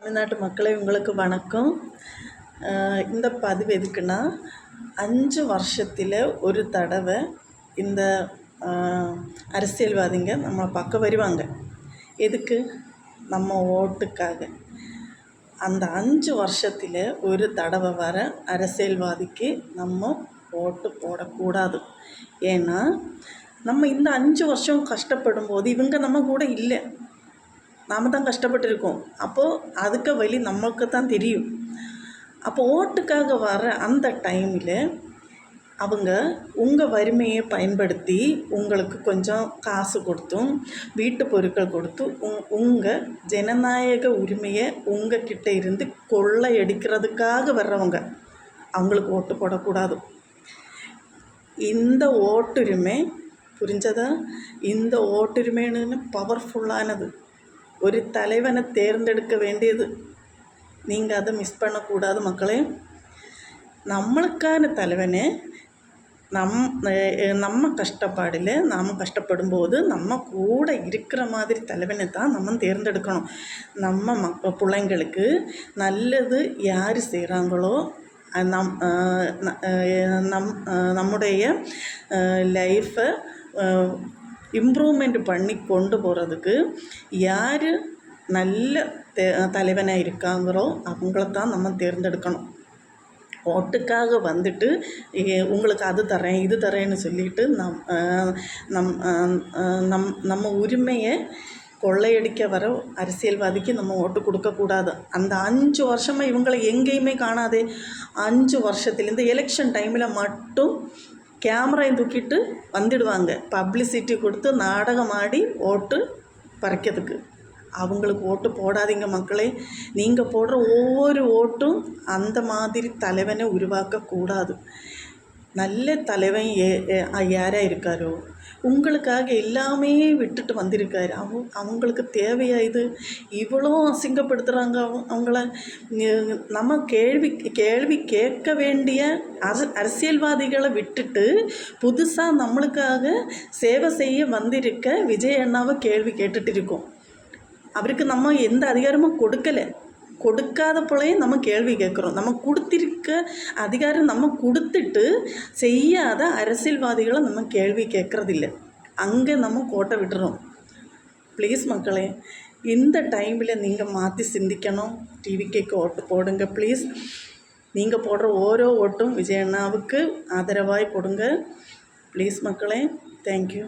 தமிழ்நாட்டு மக்களே, உங்களுக்கு வணக்கம். இந்த பதிவு எதுக்குன்னா, 5 வருஷத்தில் ஒரு தடவை இந்த அரசியல்வாதிங்க நம்ம பார்க்க வருவாங்க. எதுக்கு? நம்ம ஓட்டுக்காக. அந்த 5 வருஷத்தில் ஒரு தடவை வர அரசியல்வாதிக்கு நம்ம ஓட்டு போடக்கூடாது. ஏன்னா நம்ம இந்த 5 வருஷம் கஷ்டப்படும் போது இவங்க நம்ம கூட இல்லை, நாம் தான் கஷ்டப்பட்டுருக்கோம். அப்போது அதுக்கு வழி நமக்கு தான் தெரியும். அப்போ ஓட்டுக்காக வர அந்த டைமில் அவங்க உங்கள் வறுமையை பயன்படுத்தி உங்களுக்கு கொஞ்சம் காசு கொடுத்தும் வீட்டு பொருட்கள் கொடுத்து உங்கள் ஜனநாயக உரிமையை உங்கள் கிட்ட இருந்து கொள்ளையடிக்கிறதுக்காக வர்றவங்க, அவங்களுக்கு ஓட்டு போடக்கூடாது. இந்த ஓட்டுரிமை புரிஞ்சதா? இந்த ஓட்டுரிமைன்னு பவர்ஃபுல்லானது. ஒரு தலைவனை தேர்ந்தெடுக்க வேண்டியது. நீங்கள் அதை மிஸ் பண்ணக்கூடாது மக்களே. நம்மளுக்கான தலைவனை நம்ம கஷ்டப்பாடில் நாம் கஷ்டப்படும்போது நம்ம கூட இருக்கிற மாதிரி தலைவனை தான் நம்ம தேர்ந்தெடுக்கணும். நம்ம பிள்ளைங்களுக்கு நல்லது யார் செய்கிறாங்களோ நம்முடைய லைஃப்பை இம்ப்ரூவ்மெண்ட் பண்ணி கொண்டு போகிறதுக்கு யார் நல்ல தலைவனாக இருக்காங்களோ அவங்கள தான் நம்ம தேர்ந்தெடுக்கணும். ஓட்டுக்காக வந்துட்டு உங்களுக்கு அது தரேன் இது தரேன்னு சொல்லிட்டு நம்ம உரிமையை கொள்ளையடிக்க வர அரசியல்வாதிக்கு நம்ம ஓட்டு கொடுக்கக்கூடாது. அந்த 5 வருஷமாக இவங்களை எங்கேயுமே காணாதே. 5 வருஷத்தில் இந்த எலெக்ஷன் டைமில் மட்டும் கேமராயை தூக்கிட்டு வந்துடுவாங்க, பப்ளிசிட்டி கொடுத்து நாடகம் ஆடி ஓட்டு பறிக்கிறதுக்கு. அவங்களுக்கு ஓட்டு போடாதீங்க மக்களே. நீங்கள் போடுற ஒவ்வொரு ஓட்டும் அந்த மாதிரி தலைவனை உருவாக்கக்கூடாது. நல்ல தலைவன் யாராக இருக்காரோ, உங்களுக்காக எல்லாமே விட்டுட்டு வந்திருக்காரு, அவங்களுக்கு தேவையா இது? இவ்வளோ அசிங்கப்படுத்துகிறாங்க அவங்கள. நம்ம கேள்வி கேட்க வேண்டிய அரசியல்வாதிகளை விட்டுட்டு புதுசாக நம்மளுக்காக சேவை செய்ய வந்திருக்க விஜய் அண்ணாவை கேள்வி கேட்டுட்டு இருக்கோம். அவருக்கு நம்ம எந்த அதிகாரமும் கொடுக்காத போலயே நம்ம கேள்வி கேட்குறோம். நம்ம கொடுத்திருக்க அதிகாரம் நம்ம கொடுத்துட்டு செய்யாத அரசியல்வாதிகளை நம்ம கேள்வி கேட்குறதில்ல. அங்கே நம்ம கோட்டை விட்டுறோம். ப்ளீஸ் மக்களே, இந்த டைமில் நீங்கள் மாற்றி சிந்திக்கணும். டிவிகேக்கு ஓட்டு போடுங்க ப்ளீஸ். நீங்கள் போடுற ஓரோ ஓட்டும் விஜய் அண்ணாவுக்கு ஆதரவாய் போடுங்க ப்ளீஸ் மக்களே. தேங்க்யூ.